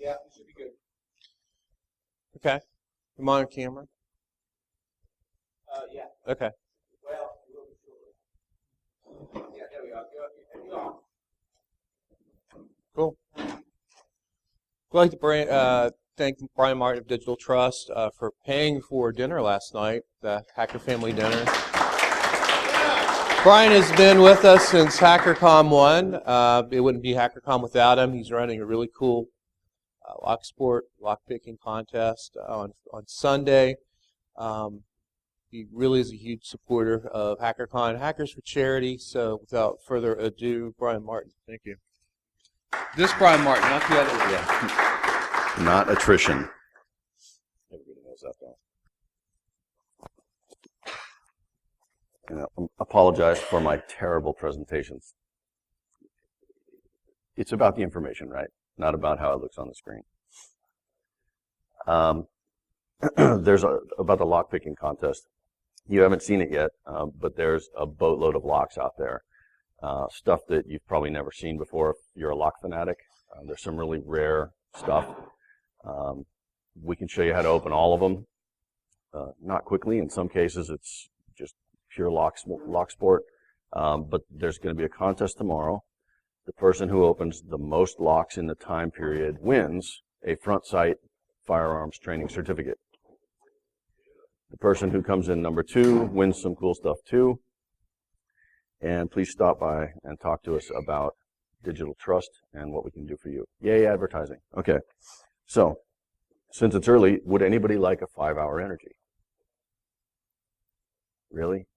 Yeah, it should be good. Okay. Am I on camera? Yeah. Okay. Well, a little bit shorter. Yeah, there we are. You're on. Cool. I'd like to thank Brian Martin of Digital Trust for paying for dinner last night, the Hacker Family Dinner. Brian has been with us since HackerCom 1. It wouldn't be HackerCom without him. He's running a really cool lockpicking contest on Sunday. He really is a huge supporter of HackerCon, Hackers for Charity. So without further ado, Brian Martin, thank you. This Brian Martin, not the other one. Yeah. Not attrition. Everybody knows that, though. I apologize for my terrible presentations. It's about the information, right? Not about how it looks on the screen. There's about the lockpicking contest. You haven't seen it yet, but there's a boatload of locks out there. Stuff that you've probably never seen before if you're a lock fanatic. There's some really rare stuff. We can show you how to open all of them. Not quickly. In some cases, it's just pure lock sport. But there's going to be a contest tomorrow. The person who opens the most locks in the time period wins a front sight firearms training certificate. The person who comes in number 2 wins some cool stuff too. And please stop by and talk to us about Digital Trust and what we can do for you. Yay, advertising. Okay. So, since it's early, would anybody like a 5-hour energy? Really?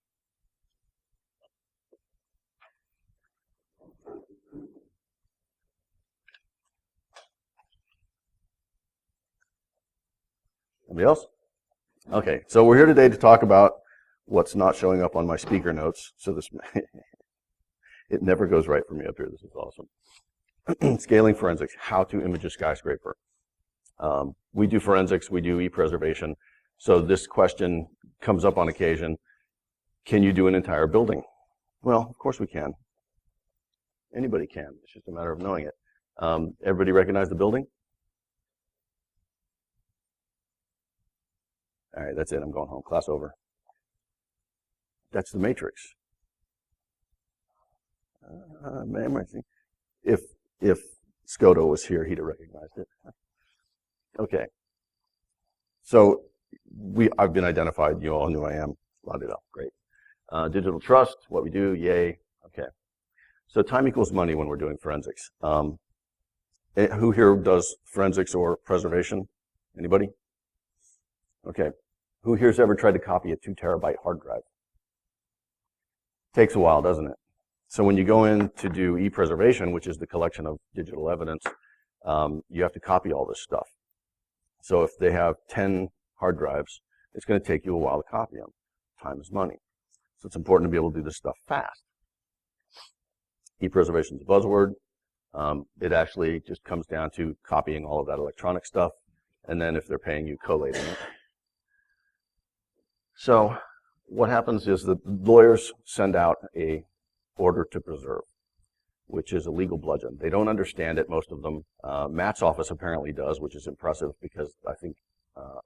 Anybody else? Okay, so we're here today to talk about what's not showing up on my speaker notes. So this, it never goes right for me up here. This is awesome. Scaling forensics, how to image a skyscraper. We do forensics, we do epreservation. So this question comes up on occasion. Can you do an entire building? Well, of course we can. Anybody can. It's just a matter of knowing it. Everybody recognize the building? All right, that's it. I'm going home. Class over. That's the matrix. If Skoda was here, he'd have recognized it. Okay. So I've been identified. You all knew I am. La-di-da. Great. Digital Trust, what we do, yay. Okay. So time equals money when we're doing forensics. Who here does forensics or preservation? Anybody? Okay. Who here's ever tried to copy a 2 terabyte hard drive? Takes a while, doesn't it? So when you go in to do epreservation, which is the collection of digital evidence, you have to copy all this stuff. So if they have 10 hard drives, it's going to take you a while to copy them. Time is money. So it's important to be able to do this stuff fast. Epreservation is a buzzword. It actually just comes down to copying all of that electronic stuff, and then if they're paying you, collating it. So what happens is the lawyers send out a order to preserve, which is a legal bludgeon. They don't understand it, most of them. Matt's office apparently does, which is impressive because I think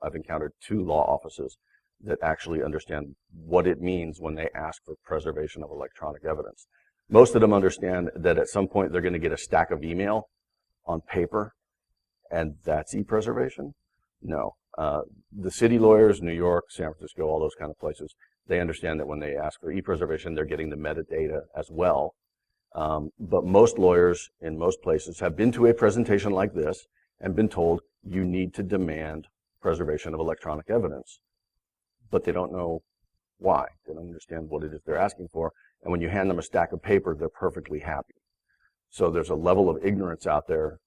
I've encountered 2 law offices that actually understand what it means when they ask for preservation of electronic evidence. Most of them understand that at some point they're going to get a stack of email on paper, and that's e-preservation? No. The city lawyers, New York, San Francisco, all those kind of places, they understand that when they ask for e-preservation, they're getting the metadata as well. But most lawyers in most places have been to a presentation like this and been told you need to demand preservation of electronic evidence. But they don't know why. They don't understand what it is they're asking for. And when you hand them a stack of paper, they're perfectly happy. So there's a level of ignorance out there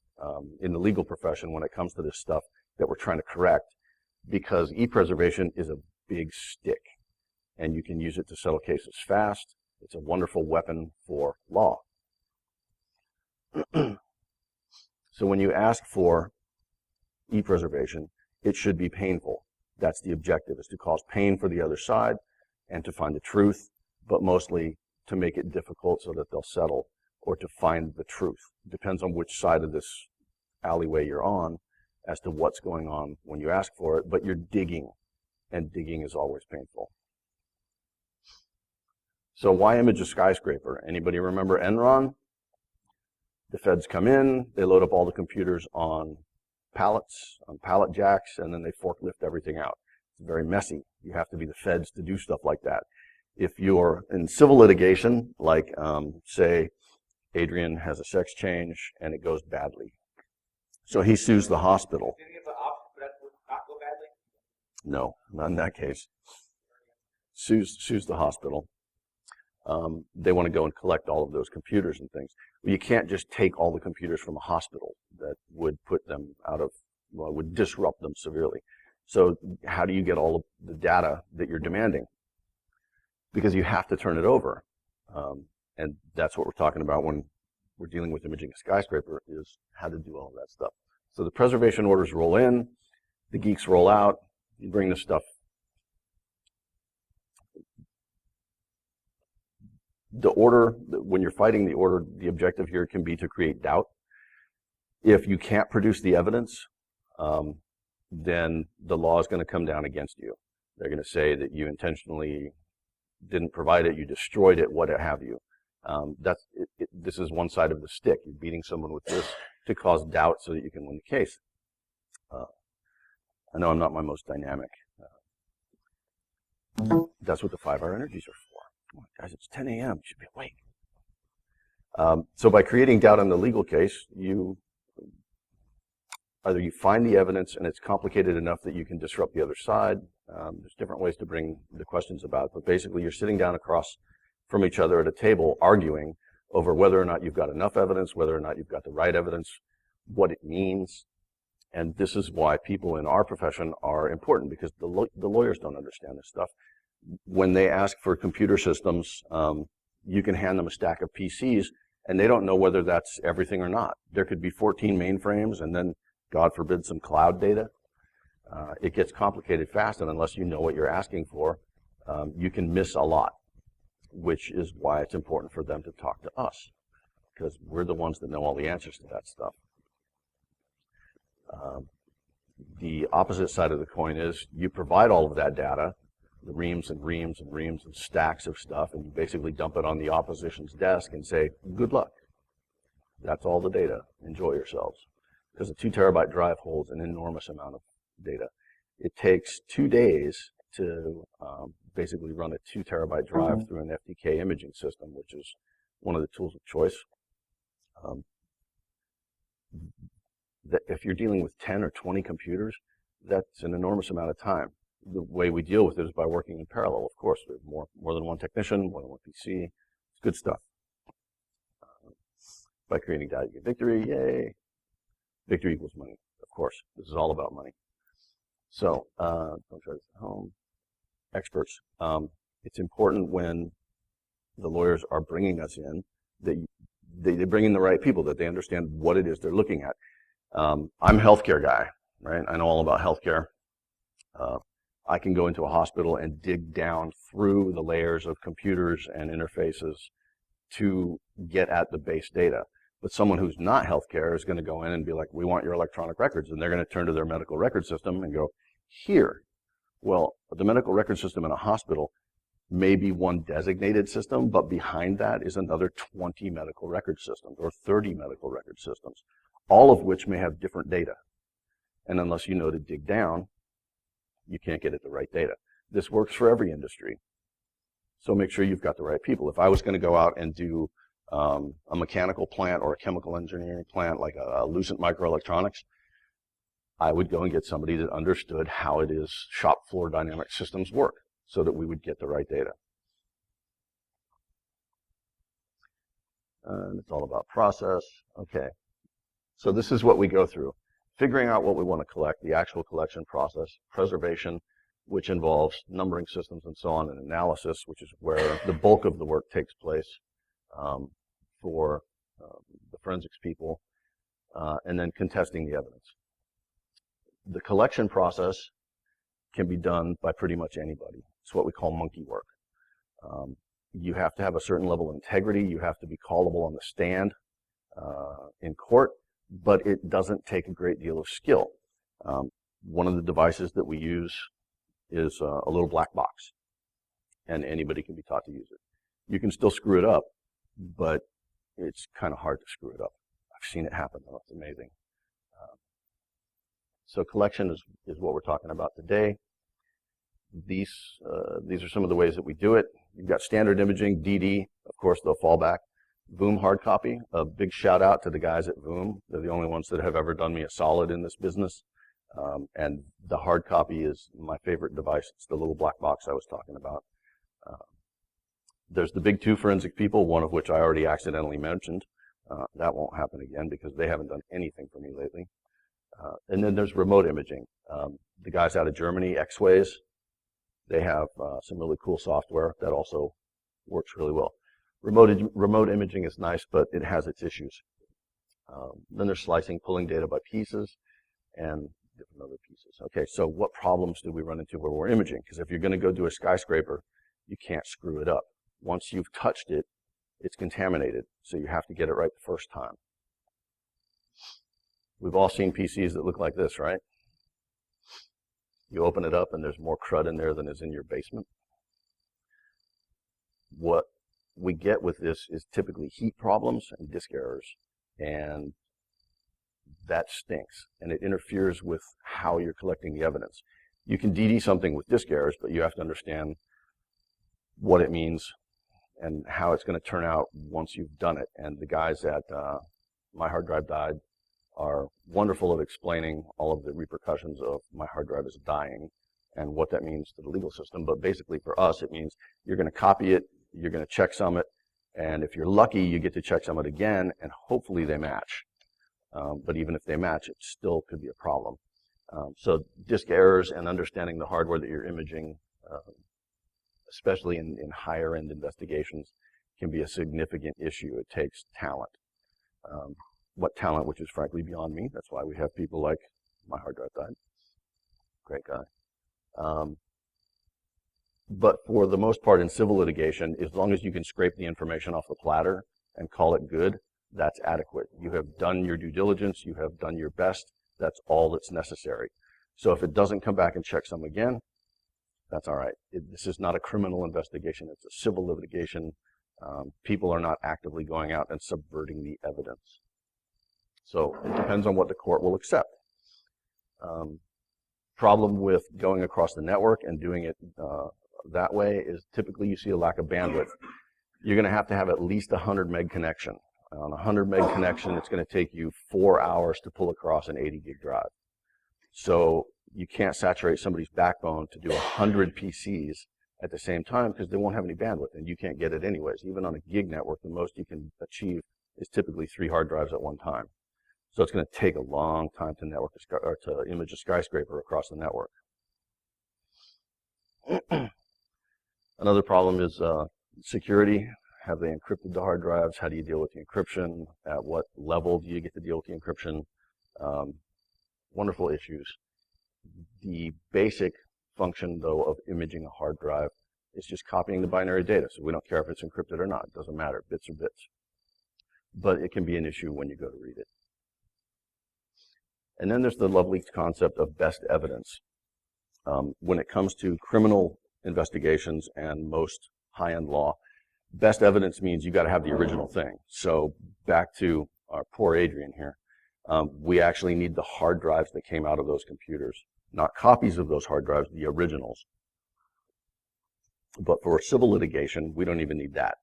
in the legal profession when it comes to this stuff that we're trying to correct, because e-preservation is a big stick, and you can use it to settle cases fast. It's a wonderful weapon for law. So when you ask for e-preservation, it should be painful. That's the objective, is to cause pain for the other side and to find the truth, but mostly to make it difficult so that they'll settle, or to find the truth. It depends on which side of this alleyway you're on as to what's going on when you ask for it, but you're digging, and digging is always painful. So why image a skyscraper? Anybody remember Enron? The feds come in, they load up all the computers on pallets, on pallet jacks, and then they forklift everything out. It's very messy. You have to be the feds to do stuff like that. If you're in civil litigation, like say Adrian has a sex change and it goes badly, so he sues the hospital. Did you give the option for that to not go badly? No, not in that case. Sues the hospital. They want to go and collect all of those computers and things. You can't just take all the computers from a hospital. That would put them out of, well, would disrupt them severely. So how do you get all of the data that you're demanding? Because you have to turn it over. And that's what we're talking about when we're dealing with imaging a skyscraper, is how to do all of that stuff. So the preservation orders roll in, the geeks roll out, you bring this stuff. The order, when you're fighting the order, the objective here can be to create doubt. If you can't produce the evidence, then the law is going to come down against you. They're going to say that you intentionally didn't provide it, you destroyed it, what have you. This is one side of the stick. You're beating someone with this to cause doubt so that you can win the case. I know I'm not my most dynamic. That's what the 5-hour energies are for. Come on, guys, it's 10 a.m. You should be awake. So by creating doubt in the legal case, either you find the evidence and it's complicated enough that you can disrupt the other side. There's different ways to bring the questions about, but basically you're sitting down across from each other at a table arguing over whether or not you've got enough evidence, whether or not you've got the right evidence, what it means. And this is why people in our profession are important, because the lawyers don't understand this stuff. When they ask for computer systems, you can hand them a stack of PCs and they don't know whether that's everything or not. There could be 14 mainframes and then, God forbid, some cloud data. It gets complicated fast, and unless you know what you're asking for, you can miss a lot, which is why it's important for them to talk to us, because we're the ones that know all the answers to that stuff. The opposite side of the coin is you provide all of that data, the reams and reams and reams and stacks of stuff, and you basically dump it on the opposition's desk and say, good luck. That's all the data. Enjoy yourselves. Because a 2 terabyte drive holds an enormous amount of data. It takes 2 days to basically run a 2 terabyte drive through an FTK imaging system, which is one of the tools of choice. If you're dealing with 10 or 20 computers, that's an enormous amount of time. The way we deal with it is by working in parallel, of course. We have more than one technician, more than one PC. It's good stuff. By creating data, you get victory. Yay. Victory equals money, of course. This is all about money. So, don't try this at home. Experts. It's important when the lawyers are bringing us in that they bring in the right people, that they understand what it is they're looking at. I'm a healthcare guy, right? I know all about healthcare. I can go into a hospital and dig down through the layers of computers and interfaces to get at the base data. But someone who's not healthcare is going to go in and be like, we want your electronic records. And they're going to turn to their medical record system and go, here. Well, the medical record system in a hospital may be one designated system, but behind that is another 20 medical record systems or 30 medical record systems, all of which may have different data. And unless you know to dig down, you can't get at the right data. This works for every industry. So make sure you've got the right people. If I was going to go out and do a mechanical plant or a chemical engineering plant like a Lucent Microelectronics, I would go and get somebody that understood how it is shop floor dynamic systems work so that we would get the right data. And it's all about process. Okay. So this is what we go through. Figuring out what we want to collect, the actual collection process, preservation, which involves numbering systems and so on, and analysis, which is where the bulk of the work takes place for the forensics people, and then contesting the evidence. The collection process can be done by pretty much anybody. It's what we call monkey work. You have to have a certain level of integrity. You have to be callable on the stand in court. but it doesn't take a great deal of skill. One of the devices that we use is a little black box, and anybody can be taught to use it. You can still screw it up, but it's kind of hard to screw it up. I've seen it happen, though. It's amazing. So collection is what we're talking about today. These are some of the ways that we do it. You've got standard imaging, DD, of course, the fallback. Voom hard copy, a big shout out to the guys at Voom. They're the only ones that have ever done me a solid in this business. And the hard copy is my favorite device. It's the little black box I was talking about. There's the big two forensic people, one of which I already accidentally mentioned. That won't happen again because they haven't done anything for me lately. And then there's remote imaging. The guys out of Germany, X-Ways, they have some really cool software that also works really well. Remote imaging is nice, but it has its issues. Then there's slicing, pulling data by pieces, and different other pieces. Okay, so what problems do we run into where we're imaging? Because if you're going to go do a skyscraper, you can't screw it up. Once you've touched it, it's contaminated, so you have to get it right the first time. We've all seen PCs that look like this, right? You open it up and there's more crud in there than is in your basement. What we get with this is typically heat problems and disk errors, and that stinks, and it interferes with how you're collecting the evidence. You can DD something with disk errors, but you have to understand what it means and how it's going to turn out once you've done it. And the guys at My Hard Drive Died are wonderful at explaining all of the repercussions of my hard drive is dying and what that means to the legal system. But basically for us, it means you're going to copy it, you're going to checksum it, and if you're lucky, you get to checksum it again, and hopefully they match. But even if they match, it still could be a problem. So disk errors and understanding the hardware that you're imaging, especially in higher end investigations, can be a significant issue. It takes talent. What talent, which is frankly beyond me. That's why we have people like My Hard Drive Died. Great guy. But for the most part in civil litigation, as long as you can scrape the information off the platter and call it good, that's adequate. You have done your due diligence, you have done your best, that's all that's necessary. So if it doesn't come back and checksum again, that's all right. This is not a criminal investigation, it's a civil litigation. People are not actively going out and subverting the evidence. So it depends on what the court will accept. Problem with going across the network and doing it that way is typically you see a lack of bandwidth. You're going to have at least a 100 meg connection. On a 100 meg connection, it's going to take you 4 hours to pull across an 80 gig drive. So you can't saturate somebody's backbone to do 100 PCs at the same time because they won't have any bandwidth, and you can't get it anyways. Even on a gig network, the most you can achieve is typically 3 hard drives at one time. So it's going to take a long time to image a skyscraper across the network. Another problem is security. Have they encrypted the hard drives? How do you deal with the encryption? At what level do you get to deal with the encryption? Wonderful issues. The basic function, though, of imaging a hard drive is just copying the binary data. So we don't care if it's encrypted or not. It doesn't matter. Bits are bits. But it can be an issue when you go to read it. And then there's the lovely concept of best evidence. When it comes to criminal investigations and most high-end law, best evidence means you got to have the original thing. So back to our poor Adrian here. We actually need the hard drives that came out of those computers, not copies of those hard drives, the originals. But for civil litigation, we don't even need that.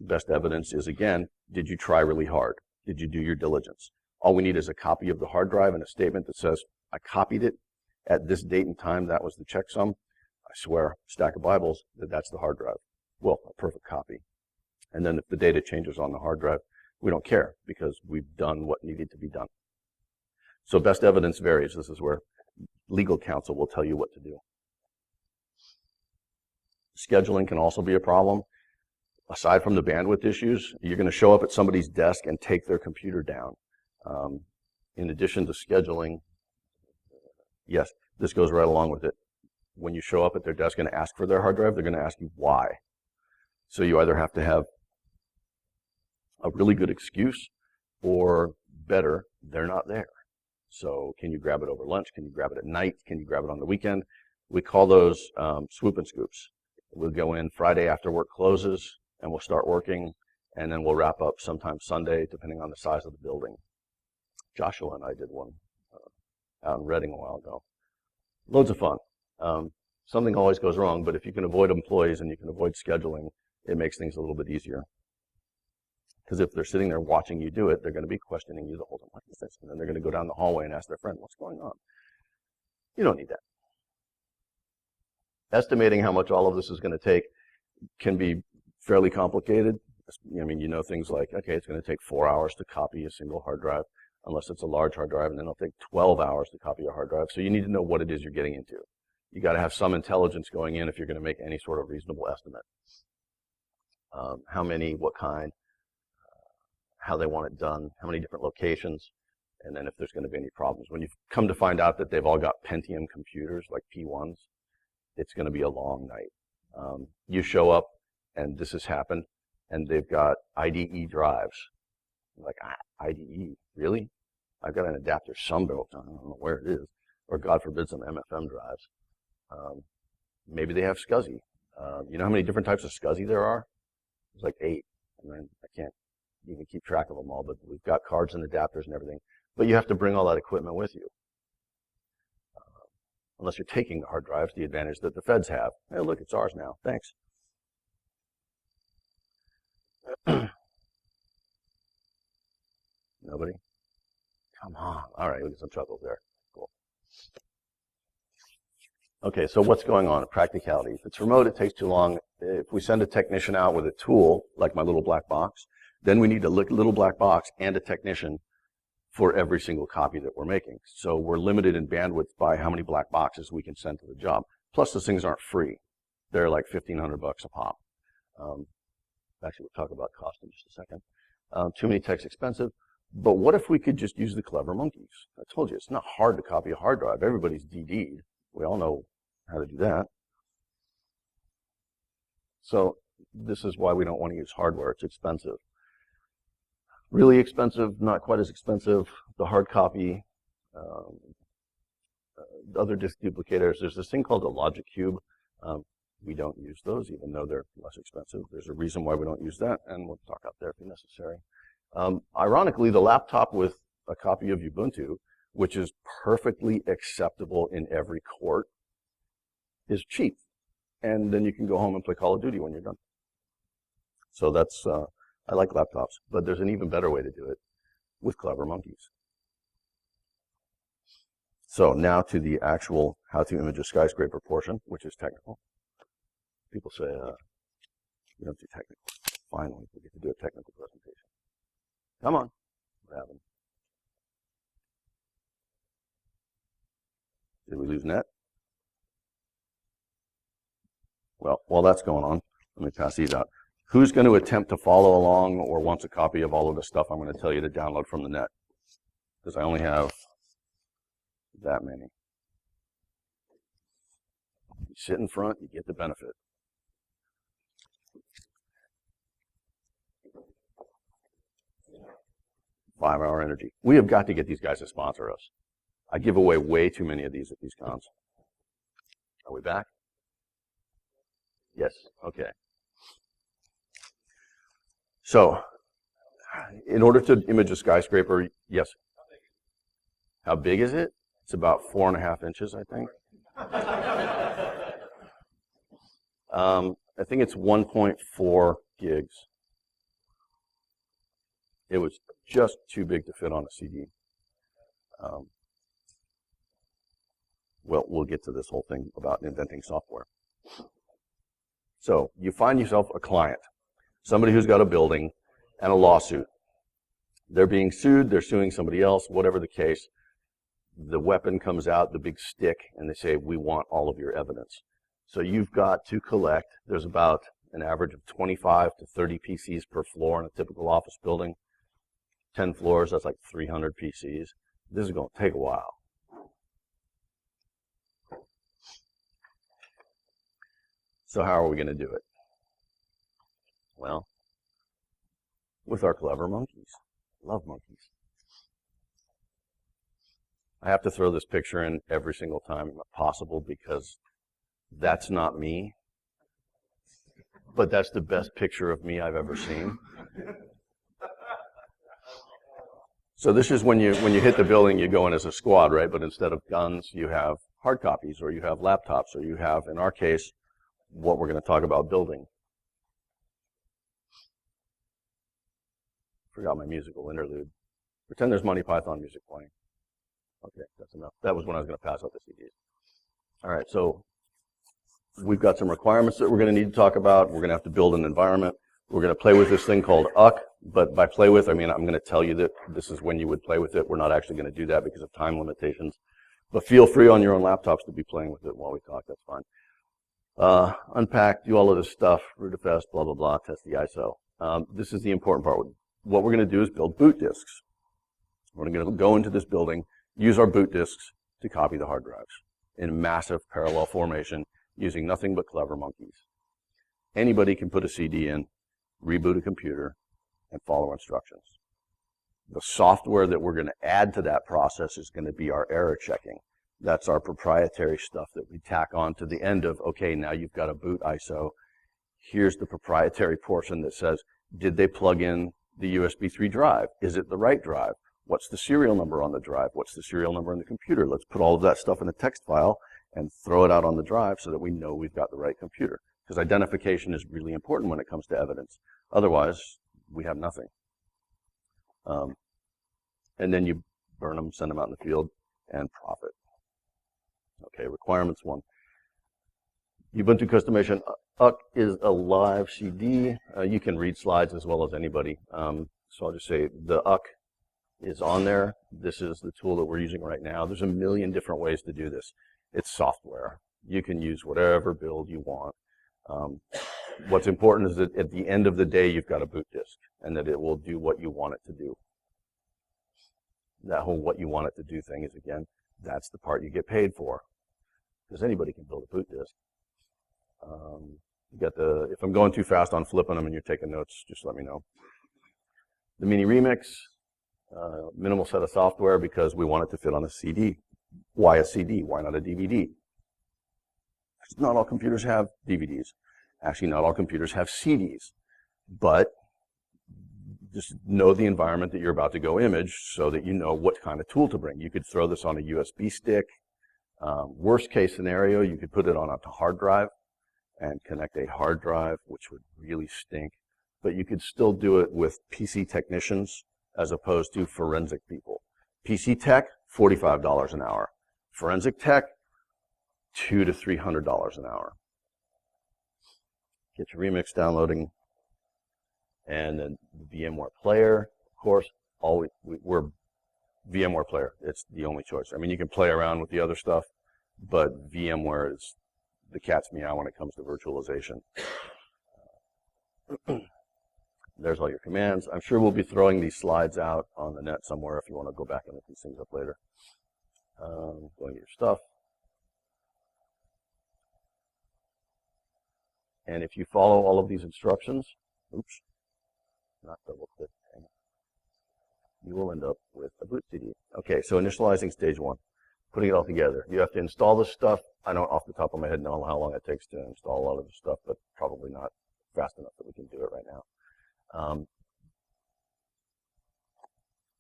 Best evidence is, again, did you try really hard? Did you do your diligence? All we need is a copy of the hard drive and a statement that says, I copied it at this date and time, that was the checksum. I swear, stack of Bibles, that's the hard drive. Well, a perfect copy. And then if the data changes on the hard drive, we don't care because we've done what needed to be done. So best evidence varies. This is where legal counsel will tell you what to do. Scheduling can also be a problem. Aside from the bandwidth issues, you're going to show up at somebody's desk and take their computer down. In addition to scheduling, yes, this goes right along with it. When you show up at their desk and ask for their hard drive, they're going to ask you why. So you either have to have a really good excuse or better, they're not there. So can you grab it over lunch? Can you grab it at night? Can you grab it on the weekend? We call those swoop and scoops. We'll go in Friday after work closes, and we'll start working, and then we'll wrap up sometime Sunday, depending on the size of the building. Joshua and I did one out in Reading a while ago. Loads of fun. Something always goes wrong, but if you can avoid employees and you can avoid scheduling, it makes things a little bit easier. Because if they're sitting there watching you do it, they're going to be questioning you the whole time. What is this? And then they're going to go down the hallway and ask their friend, what's going on? You don't need that. Estimating how much all of this is going to take can be fairly complicated. I mean, you know things like, okay, it's going to take 4 hours to copy a single hard drive, unless it's a large hard drive, and then it'll take 12 hours to copy a hard drive. So you need to know what it is you're getting into. You got to have some intelligence going in if you're going to make any sort of reasonable estimate. How many, what kind, how they want it done, how many different locations, and then if there's going to be any problems. When you come to find out that they've all got Pentium computers, like P1s, it's going to be a long night. You show up, and this has happened, and they've got IDE drives. You're like, IDE, really? I've got an adapter Sunbelt, I don't know where it is, or God forbid some MFM drives. Maybe they have SCSI. You know how many different types of SCSI there are? There's like 8. I mean, I can't even keep track of them all, but we've got cards and adapters and everything. But you have to bring all that equipment with you. Unless you're taking the hard drives, the advantage that the feds have. Hey, look, it's ours now. Thanks. Nobody? Come on. All right, we get some chuckles there. Cool. Okay, so what's going on? Practicality. If it's remote, it takes too long. If we send a technician out with a tool, like my little black box, then we need a little black box and a technician for every single copy that we're making. So we're limited in bandwidth by how many black boxes we can send to the job. Plus, those things aren't free. They're like $1,500 a pop. Actually, we'll talk about cost in just a second. Too many techs expensive. But what if we could just use the clever monkeys? I told you, it's not hard to copy a hard drive. Everybody's DD'd. We all know how to do that. So this is why we don't want to use hardware. It's expensive. Really expensive, not quite as expensive. The hard copy, other disk duplicators. There's this thing called a logic cube. We don't use those, even though they're less expensive. There's a reason why we don't use that, and we'll talk out there if necessary. Ironically, the laptop with a copy of Ubuntu, which is perfectly acceptable in every court, is cheap. And then you can go home and play Call of Duty when you're done. So that's, I like laptops, but there's an even better way to do it with clever monkeys. So now to the actual how to image a skyscraper portion, which is technical. People say, you don't do technical. Finally, we get to do a technical presentation. Come on. What happened? Did we lose net? Well, while that's going on, let me pass these out. Who's going to attempt to follow along or wants a copy of all of the stuff I'm going to tell you to download from the net? Because I only have that many. You sit in front, you get the benefit. Five-hour energy. We have got to get these guys to sponsor us. I give away way too many of these at these cons. Are we back? Yes. Okay. So, in order to image a skyscraper, yes. How big is it? It's about 4.5 inches, I think. I think it's 1.4 gigs. It was just too big to fit on a CD. Well, we'll get to this whole thing about inventing software. So you find yourself a client, somebody who's got a building and a lawsuit. They're being sued, they're suing somebody else, whatever the case. The weapon comes out, the big stick, and they say, we want all of your evidence. So you've got to collect, there's about an average of 25 to 30 PCs per floor in a typical office building. 10 floors, that's like 300 PCs. This is going to take a while. So how are we going to do it? Well, with our clever monkeys. Love monkeys. I have to throw this picture in every single time possible because that's not me. But that's the best picture of me I've ever seen. So this is when you hit the building, you go in as a squad, right? But instead of guns, you have hard copies, or you have laptops, or you have, in our case, what we're going to talk about building. Forgot my musical interlude. Pretend there's Monty Python music playing. Okay, that's enough. That was when I was going to pass out the CDs. All right, so we've got some requirements that we're going to need to talk about. We're going to have to build an environment. We're going to play with this thing called UCK, but by play with, I mean I'm going to tell you that this is when you would play with it. We're not actually going to do that because of time limitations. But feel free on your own laptops to be playing with it while we talk. That's fine. Unpack, do all of this stuff, rootfs, blah, blah, blah, test the ISO. This is the important part. What we're going to do is build boot disks. We're going to go into this building, use our boot disks to copy the hard drives in massive parallel formation using nothing but clever monkeys. Anybody can put a CD in, reboot a computer, and follow instructions. The software that we're going to add to that process is going to be our error checking. That's our proprietary stuff that we tack on to the end of, okay, now you've got a boot ISO. Here's the proprietary portion that says, did they plug in the USB 3 drive? Is it the right drive? What's the serial number on the drive? What's the serial number on the computer? Let's put all of that stuff in a text file and throw it out on the drive so that we know we've got the right computer. Because identification is really important when it comes to evidence. Otherwise, we have nothing. And then you burn them, send them out in the field, and profit. Okay, requirements 1. Ubuntu Customation UCK is a live CD. You can read slides as well as anybody. So I'll just say the UCK is on there. This is the tool that we're using right now. There's a million different ways to do this. It's software. You can use whatever build you want. What's important is that at the end of the day, you've got a boot disk and that it will do what you want it to do. That whole what you want it to do thing is, again, that's the part you get paid for. Because anybody can build a boot disk. You got the, if I'm going too fast on flipping them and you're taking notes, just let me know. The mini remix, minimal set of software because we want it to fit on a CD. Why a CD? Why not a DVD? Not all computers have DVDs. Actually, not all computers have CDs. But just know the environment that you're about to go image so that you know what kind of tool to bring. You could throw this on a USB stick. Worst case scenario, you could put it on a hard drive and connect a hard drive, which would really stink. But you could still do it with PC technicians as opposed to forensic people. PC tech, $45 an hour. Forensic tech, $200 to $300 an hour. Get your remix downloading. And then the VMware player, of course, we're VMware player. It's the only choice. I mean, you can play around with the other stuff, but VMware is the cat's meow when it comes to virtualization. There's all your commands. I'm sure we'll be throwing these slides out on the net somewhere if you want to go back and look these things up later. Going to your stuff. And if you follow all of these instructions, oops, not double click, you will end up with a boot CD. Okay, so initializing stage 1, putting it all together. You have to install this stuff. I don't off the top of my head know how long it takes to install a lot of this stuff, but probably not fast enough that we can do it right now.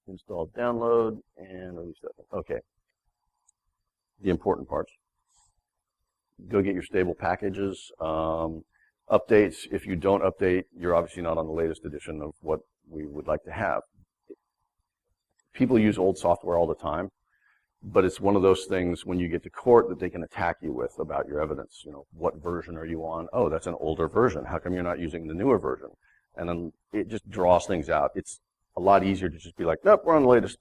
Install, download, and release that. Okay. The important parts. Go get your stable packages. Updates, if you don't update, you're obviously not on the latest edition of what we would like to have. People use old software all the time, but it's one of those things when you get to court that they can attack you with about your evidence. You know, what version are you on? Oh, that's an older version. How come you're not using the newer version? And then it just draws things out. It's a lot easier to just be like, nope, we're on the latest.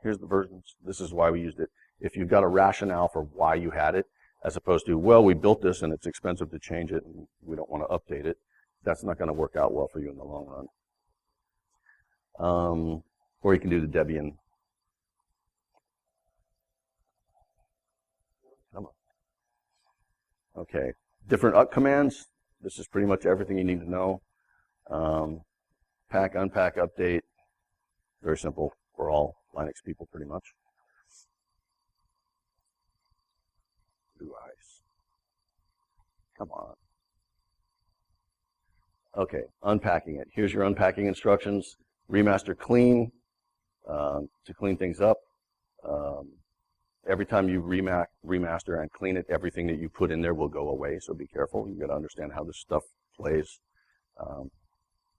Here's the versions. This is why we used it. If you've got a rationale for why you had it, as opposed to, well, we built this and it's expensive to change it and we don't want to update it, that's not going to work out well for you in the long run. Or you can do the Debian. Come on. Okay, different UCK commands. This is pretty much everything you need to know. Pack, unpack, update. Very simple. We're all Linux people pretty much. Come on. Okay, unpacking it. Here's your unpacking instructions. Remaster clean, to clean things up. Every time you remaster and clean it, everything that you put in there will go away, so be careful. You've got to understand how this stuff plays.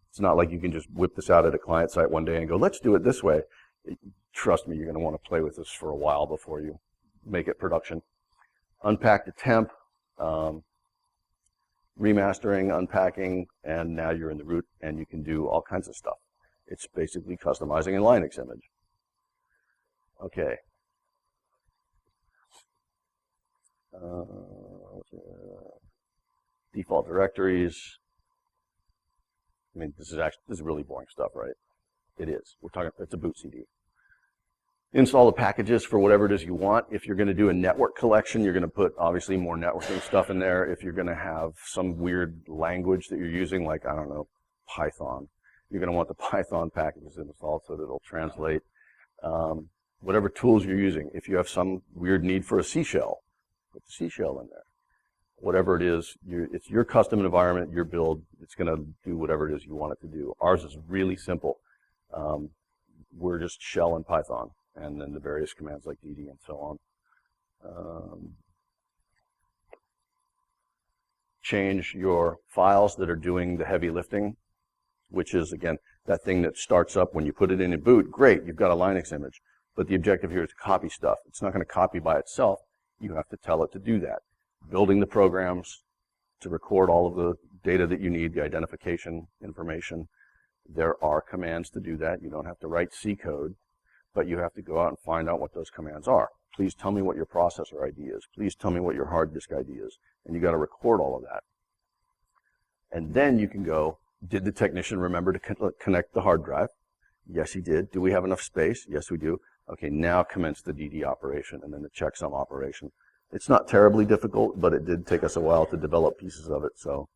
It's not like you can just whip this out at a client site one day and go, let's do it this way. Trust me, you're going to want to play with this for a while before you make it production. Unpack to temp, remastering, unpacking, and now you're in the root and you can do all kinds of stuff. It's basically customizing a Linux image. Okay. Default directories. I mean, this is really boring stuff, right? It is. We're talking, it's a boot CD. Install the packages for whatever it is you want. If you're going to do a network collection, you're going to put obviously more networking stuff in there. If you're going to have some weird language that you're using, like, I don't know, Python, you're going to want the Python packages installed so that it'll translate. Whatever tools you're using. If you have some weird need for a C shell, put the C shell in there. Whatever it is, it's your custom environment, your build. It's going to do whatever it is you want it to do. Ours is really simple. We're just shell and Python, and then the various commands like dd and so on. Change your files that are doing the heavy lifting, which is, again, that thing that starts up when you put it in a boot. Great, you've got a Linux image. But the objective here is to copy stuff. It's not going to copy by itself. You have to tell it to do that. Building the programs to record all of the data that you need, the identification information. There are commands to do that. You don't have to write C code, but you have to go out and find out what those commands are. Please tell me what your processor ID is. Please tell me what your hard disk ID is. And you got to record all of that. And then you can go, did the technician remember to connect the hard drive? Yes, he did. Do we have enough space? Yes, we do. Okay, now commence the DD operation and then the checksum operation. It's not terribly difficult, but it did take us a while to develop pieces of it, so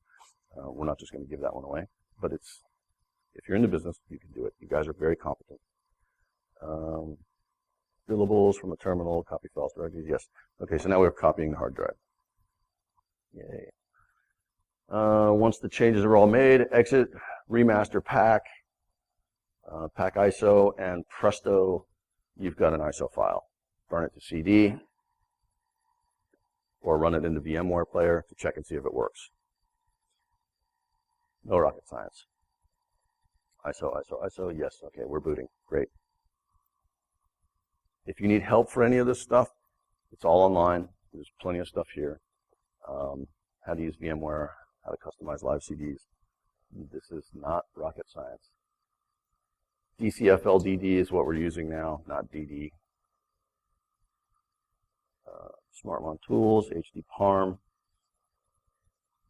we're not just going to give that one away. But it's, if you're in the business, you can do it. You guys are very competent. Billables from a terminal, copy files directly, yes. Okay, so now we're copying the hard drive. Yay. Once the changes are all made, exit, remaster pack, pack ISO, and presto, you've got an ISO file. Burn it to CD, or run it into VMware player to check and see if it works. No rocket science. ISO, ISO, ISO, yes, okay, we're booting, great. If you need help for any of this stuff, it's all online. There's plenty of stuff here. How to use VMware, how to customize live CDs. This is not rocket science. DCFLDD is what we're using now, not DD. SmartMon tools, HD Parm.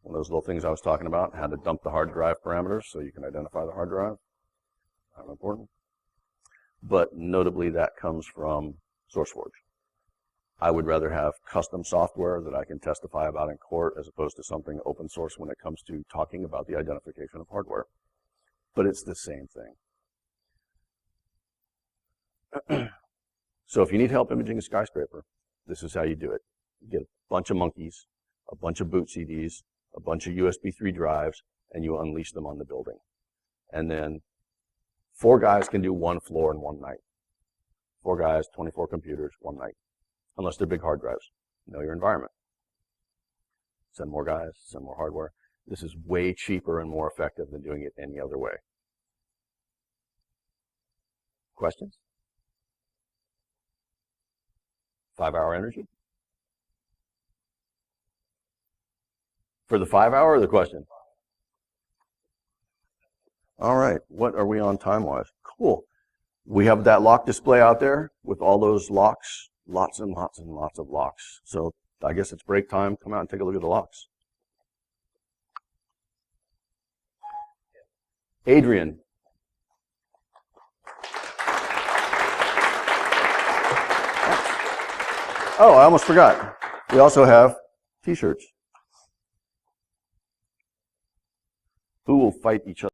One of those little things I was talking about, how to dump the hard drive parameters so you can identify the hard drive. Not important. But notably, that comes from SourceForge. I would rather have custom software that I can testify about in court as opposed to something open source when it comes to talking about the identification of hardware. But it's the same thing. So if you need help imaging a skyscraper, this is how you do it. You get a bunch of monkeys, a bunch of boot CDs, a bunch of USB 3 drives, and you unleash them on the building. And then 4 guys can do 1 floor in one night. 4 guys, 24 computers, one night. Unless they're big hard drives. Know your environment. Send more guys, send more hardware. This is way cheaper and more effective than doing it any other way. Questions? 5-hour energy? For the 5-hour or the question? All right, what are we on time-wise? Cool. We have that lock display out there with all those locks, lots and lots and lots of locks. So I guess it's break time. Come out and take a look at the locks. Adrian. Oh, I almost forgot. We also have t-shirts. Who will fight each other?